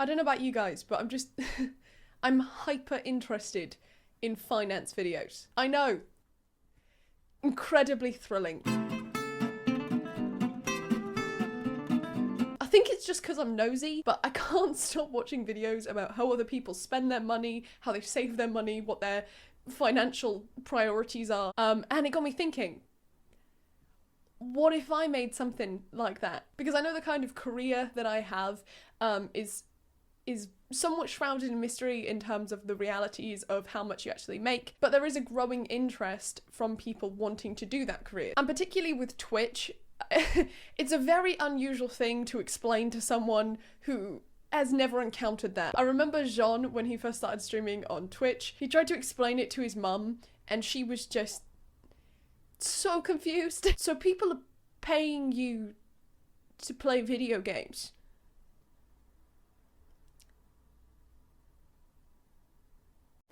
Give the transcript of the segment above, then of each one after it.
I don't know about you guys, but I'm just, I'm hyper interested in finance videos. I know. Incredibly thrilling. I think it's just because I'm nosy, but I can't stop watching videos about how other people spend their money, how they save their money, what their financial priorities are. And it got me thinking, what if I made something like that? Because I know the kind of career that I have is somewhat shrouded in mystery in terms of the realities of how much you actually make, but there is a growing interest from people wanting to do that career. And particularly with Twitch, it's a very unusual thing to explain to someone who has never encountered that. I remember Jean, when he first started streaming on Twitch, he tried to explain it to his mum, and she was just so confused. So people are paying you to play video games.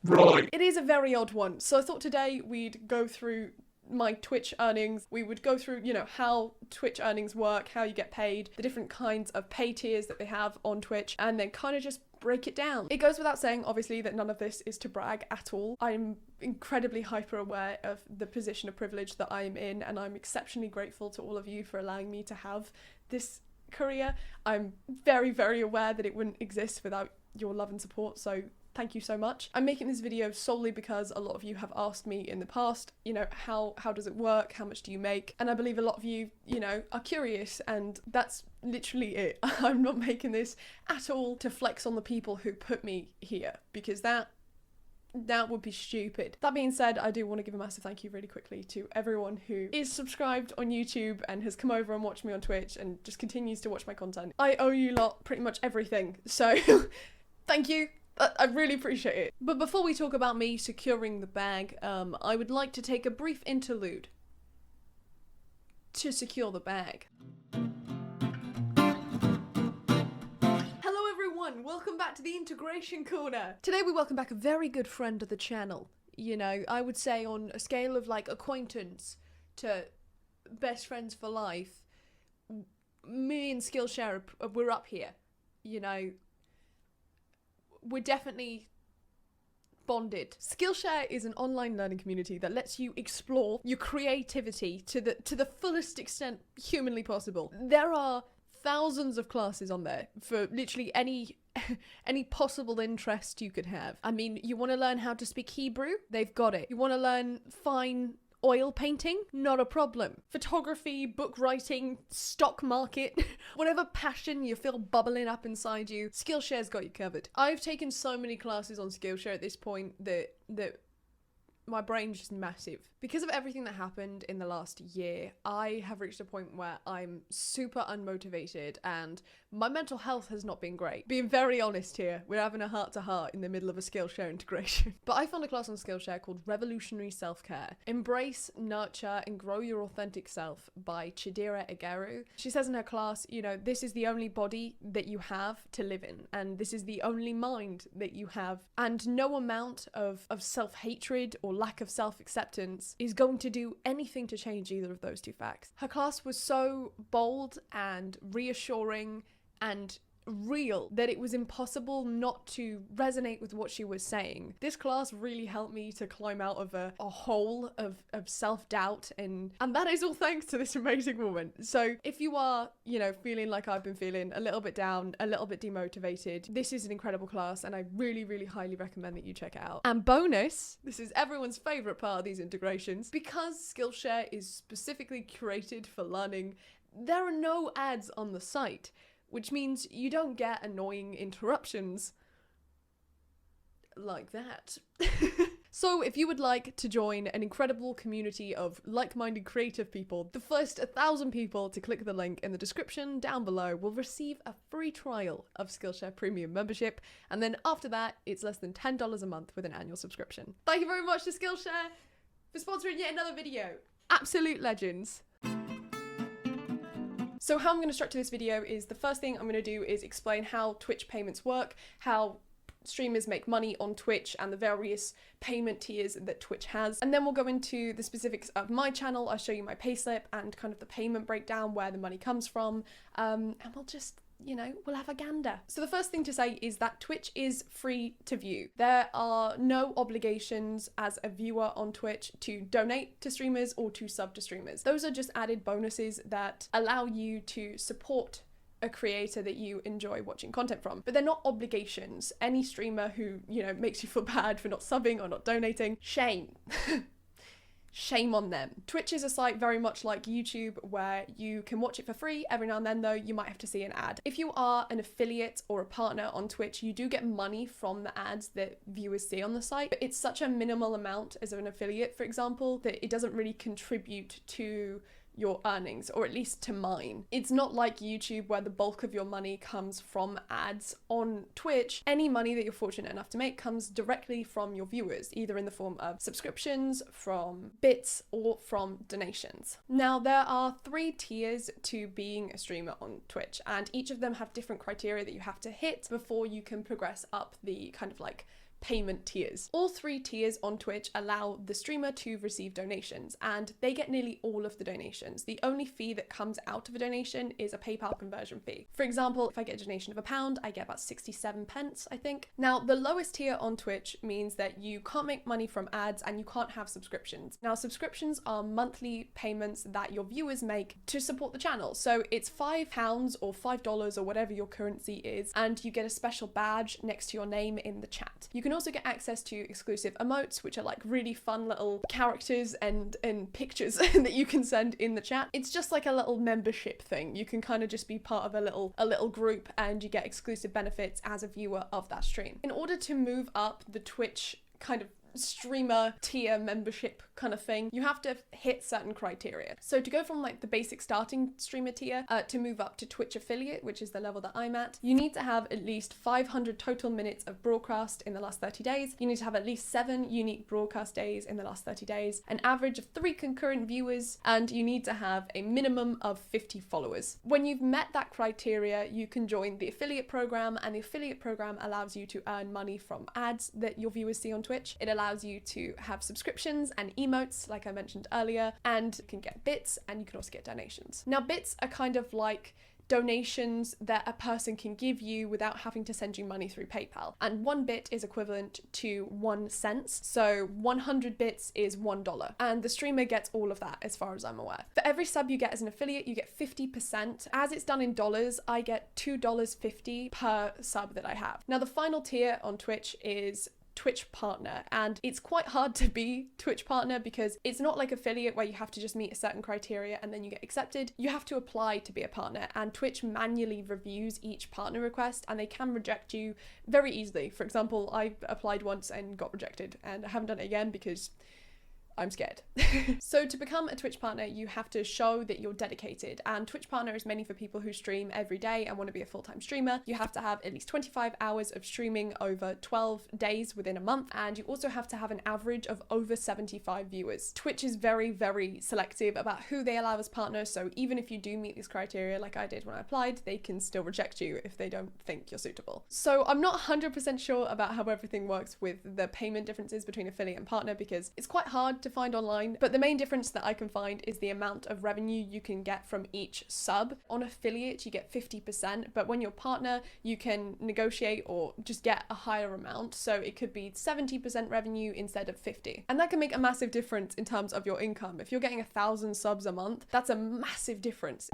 Right. It is a very odd one. So I thought today we'd go through my Twitch earnings. We would go through, how Twitch earnings work, how you get paid, the different kinds of pay tiers that they have on Twitch, and then kind of just break it down. It goes without saying, obviously, that none of this is to brag at all. I'm incredibly hyper aware of the position of privilege that I am in, and I'm exceptionally grateful to all of you for allowing me to have this career. I'm very, very aware that it wouldn't exist without your love and support, so thank you so much. I'm making this video solely because a lot of you have asked me in the past, how does it work? How much do you make? And I believe a lot of you, are curious, and that's literally it. I'm not making this at all to flex on the people who put me here, because that would be stupid. That being said, I do want to give a massive thank you really quickly to everyone who is subscribed on YouTube and has come over and watched me on Twitch and just continues to watch my content. I owe you lot pretty much everything, so thank you. I really appreciate it. But before we talk about me securing the bag, I would like to take a brief interlude to secure the bag. Hello everyone, welcome back to the Integration Corner. Today we welcome back a very good friend of the channel. I would say on a scale of like acquaintance to best friends for life, me and Skillshare, we're up here, we're definitely bonded. Skillshare is an online learning community that lets you explore your creativity to the fullest extent humanly possible. There are thousands of classes on there for literally any possible interest you could have. I mean, you want to learn how to speak Hebrew? They've got it. You want to learn fine oil painting? Not a problem. Photography, book writing, stock market, whatever passion you feel bubbling up inside you, Skillshare's got you covered. I've taken so many classes on Skillshare at this point that my brain's just massive. Because of everything that happened in the last year, I have reached a point where I'm super unmotivated and my mental health has not been great. Being very honest here, we're having a heart-to-heart in the middle of a Skillshare integration. But I found a class on Skillshare called Revolutionary Self-Care. Embrace, Nurture, and Grow Your Authentic Self by Chidera Egeru. She says in her class, this is the only body that you have to live in, and this is the only mind that you have, and no amount of self-hatred or lack of self-acceptance is going to do anything to change either of those two facts. Her class was so bold and reassuring and real that it was impossible not to resonate with what she was saying. This class really helped me to climb out of a hole of self-doubt, and that is all thanks to this amazing woman. So if you are, feeling like I've been feeling, a little bit down, a little bit demotivated, this is an incredible class and I really, really highly recommend that you check it out. And bonus, this is everyone's favorite part of these integrations, because Skillshare is specifically curated for learning, there are no ads on the site, which means you don't get annoying interruptions like that. So if you would like to join an incredible community of like-minded creative people, the first 1,000 people to click the link in the description down below will receive a free trial of Skillshare Premium membership, and then after that, it's less than $10 a month with an annual subscription. Thank you very much to Skillshare for sponsoring yet another video. Absolute legends. So how I'm going to structure this video is, the first thing I'm going to do is explain how Twitch payments work, how streamers make money on Twitch, and the various payment tiers that Twitch has. And then we'll go into the specifics of my channel. I'll show you my payslip and kind of the payment breakdown, where the money comes from, and we'll just we'll have a gander. So the first thing to say is that Twitch is free to view. There are no obligations as a viewer on Twitch to donate to streamers or to sub to streamers. Those are just added bonuses that allow you to support a creator that you enjoy watching content from, but they're not obligations. Any streamer who, makes you feel bad for not subbing or not donating, shame. Shame on them. Twitch is a site very much like YouTube where you can watch it for free. Every now and then though, you might have to see an ad. If you are an affiliate or a partner on Twitch, you do get money from the ads that viewers see on the site, but it's such a minimal amount as an affiliate, for example, that it doesn't really contribute to your earnings, or at least to mine. It's not like YouTube where the bulk of your money comes from ads. On Twitch, any money that you're fortunate enough to make comes directly from your viewers, either in the form of subscriptions, from bits, or from donations. Now, there are 3 tiers to being a streamer on Twitch, and each of them have different criteria that you have to hit before you can progress up the kind of like payment tiers. All 3 tiers on Twitch allow the streamer to receive donations, and they get nearly all of the donations. The only fee that comes out of a donation is a PayPal conversion fee. For example, if I get a donation of £1, I get about 67 pence, I think. Now, the lowest tier on Twitch means that you can't make money from ads and you can't have subscriptions. Now, subscriptions are monthly payments that your viewers make to support the channel. So it's £5 or $5 or whatever your currency is, and you get a special badge next to your name in the chat. You can also get access to exclusive emotes, which are like really fun little characters and pictures that you can send in the chat. It's just like a little membership thing. You can kind of just be part of a little group, and you get exclusive benefits as a viewer of that stream. In order to move up the Twitch kind of streamer tier membership kind of thing, you have to hit certain criteria. So to go from like the basic starting streamer tier to move up to Twitch affiliate, which is the level that I'm at, you need to have at least 500 total minutes of broadcast in the last 30 days. You need to have at least 7 unique broadcast days in the last 30 days, an average of 3 concurrent viewers, and you need to have a minimum of 50 followers. When you've met that criteria, you can join the affiliate program, and the affiliate program allows you to earn money from ads that your viewers see on Twitch. It allows you to have subscriptions and emotes, like I mentioned earlier, and you can get bits, and you can also get donations. Now, bits are kind of like donations that a person can give you without having to send you money through PayPal. And 1 bit is equivalent to 1 cent. So 100 bits is $1. And the streamer gets all of that, as far as I'm aware. For every sub you get as an affiliate, you get 50%. As it's done in dollars, I get $2.50 per sub that I have. Now, the final tier on Twitch is Twitch partner, and it's quite hard to be Twitch partner because it's not like affiliate where you have to just meet a certain criteria and then you get accepted. You have to apply to be a partner, and Twitch manually reviews each partner request, and they can reject you very easily. For example, I applied once and got rejected, and I haven't done it again because I'm scared. So to become a Twitch partner, you have to show that you're dedicated, and Twitch partner is mainly for people who stream every day and want to be a full-time streamer. You have to have at least 25 hours of streaming over 12 days within a month, and you also have to have an average of over 75 viewers. Twitch is very, very selective about who they allow as partners, so even if you do meet these criteria like I did when I applied, they can still reject you if they don't think you're suitable. So I'm not 100% sure about how everything works with the payment differences between affiliate and partner because it's quite hard to find online, but the main difference that I can find is the amount of revenue you can get from each sub. On affiliate, you get 50%, but when you're partner, you can negotiate or just get a higher amount. So it could be 70% revenue instead of 50. And that can make a massive difference in terms of your income. If you're getting 1,000 subs a month, that's a massive difference.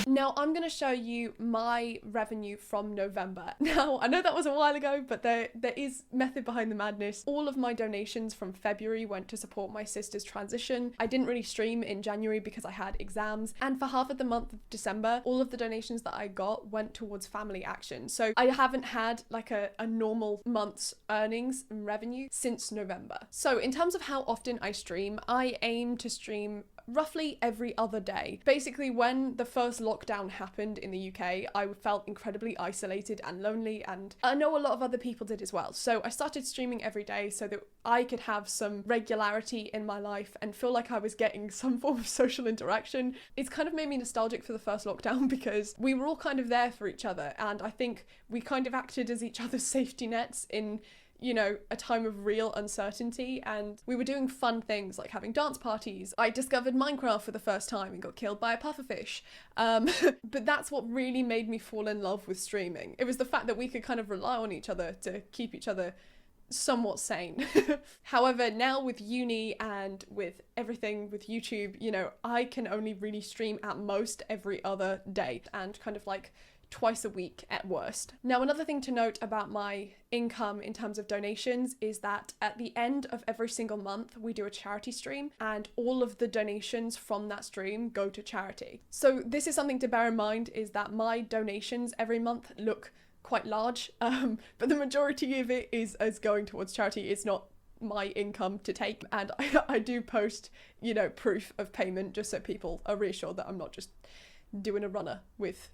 Now I'm going to show you my revenue from November. Now, I know that was a while ago, but there is method behind the madness. All of my donations from February went to support my sister's transition. I didn't really stream in January because I had exams. And for half of the month of December, all of the donations that I got went towards family action. So I haven't had like a normal month's earnings and revenue since November. So in terms of how often I stream, I aim to stream roughly every other day. Basically, when the first lockdown happened in the UK, I felt incredibly isolated and lonely, and I know a lot of other people did as well. So I started streaming every day so that I could have some regularity in my life and feel like I was getting some form of social interaction. It's kind of made me nostalgic for the first lockdown because we were all kind of there for each other, and I think we kind of acted as each other's safety nets in you know, a time of real uncertainty, and we were doing fun things like having dance parties. I discovered Minecraft for the first time and got killed by a pufferfish. But that's what really made me fall in love with streaming. It was the fact that we could kind of rely on each other to keep each other somewhat sane. However, now with uni and with everything with YouTube, you know, I can only really stream at most every other day and kind of like twice a week at worst. Now, another thing to note about my income in terms of donations is that at the end of every single month, we do a charity stream and all of the donations from that stream go to charity. So this is something to bear in mind, is that my donations every month look quite large, but the majority of it is going towards charity. It's not my income to take, and I do post, you know, proof of payment just so people are reassured that I'm not just doing a runner with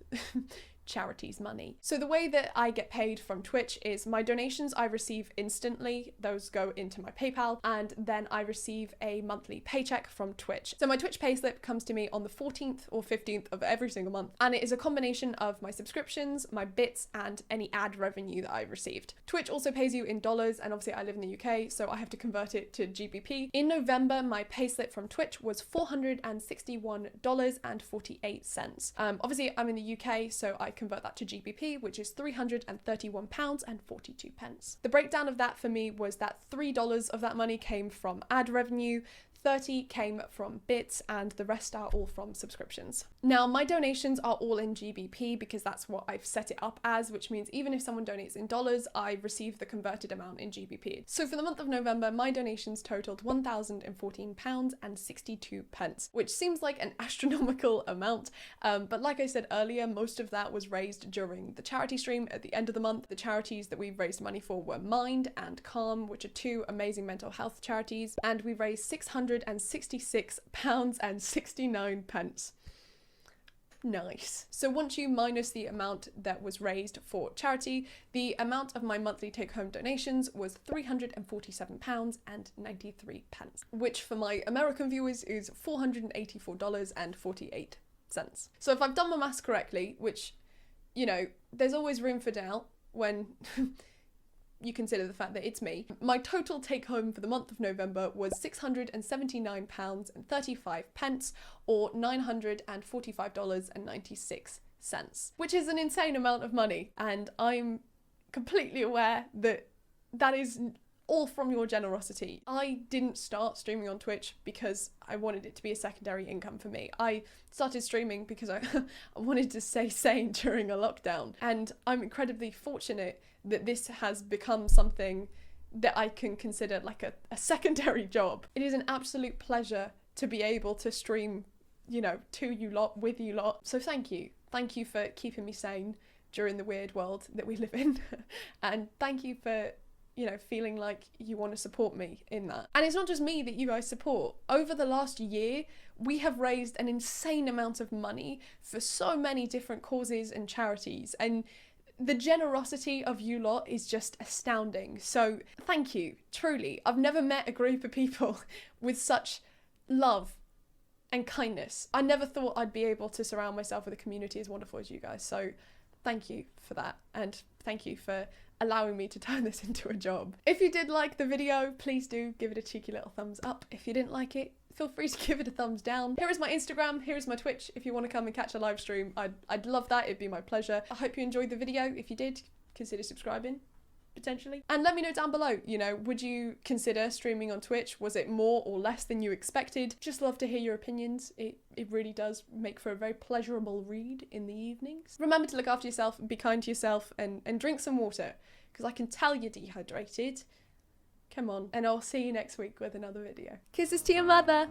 charity's money. So the way that I get paid from Twitch is my donations I receive instantly, those go into my PayPal, and then I receive a monthly paycheck from Twitch. So my Twitch payslip comes to me on the 14th or 15th of every single month, and it is a combination of my subscriptions, my bits, and any ad revenue that I received. Twitch also pays you in dollars, and obviously I live in the UK, so I have to convert it to GBP. In November, my payslip from Twitch was $461.48. Obviously I'm in the UK, so I convert that to GBP, which is £331.42. The breakdown of that for me was that $3 of that money came from ad revenue, 30 came from bits, and the rest are all from subscriptions. Now, my donations are all in GBP because that's what I've set it up as, which means even if someone donates in dollars, I receive the converted amount in GBP. So for the month of November, my donations totaled £1,014.62, which seems like an astronomical amount, but like I said earlier, most of that was raised during the charity stream at the end of the month. The charities that we raised money for were Mind and Calm, which are two amazing mental health charities, and we raised £666.69. Nice. So once you minus the amount that was raised for charity, the amount of my monthly take-home donations was £347.93, which for my American viewers is $484.48. So if I've done my maths correctly, which, you know, there's always room for doubt when you consider the fact that it's me, my total take home for the month of November was £679.35, or $945.96, which is an insane amount of money, and I'm completely aware that that is all from your generosity. I didn't start streaming on Twitch because I wanted it to be a secondary income for me. I started streaming because I wanted to stay sane during a lockdown, and I'm incredibly fortunate that this has become something that I can consider like a secondary job. It is an absolute pleasure to be able to stream, you know, to you lot, with you lot. So thank you. Thank you for keeping me sane during the weird world that we live in. And thank you for, you know, feeling like you want to support me in that. And it's not just me that you guys support. Over the last year, we have raised an insane amount of money for so many different causes and charities, and the generosity of you lot is just astounding. So thank you, truly. I've never met a group of people with such love and kindness. I never thought I'd be able to surround myself with a community as wonderful as you guys. So thank you for that, and thank you for allowing me to turn this into a job. If you did like the video, please do give it a cheeky little thumbs up. If you didn't like it, feel free to give it a thumbs down. Here is my Instagram, here is my Twitch. If you want to come and catch a live stream, I'd love that. It'd be my pleasure. I hope you enjoyed the video. If you did, consider subscribing, potentially. And let me know down below, you know, would you consider streaming on Twitch? Was it more or less than you expected? Just love to hear your opinions. It really does make for a very pleasurable read in the evenings. Remember to look after yourself, be kind to yourself, and drink some water, because I can tell you're dehydrated. Come on, and I'll see you next week with another video. Kisses to your mother!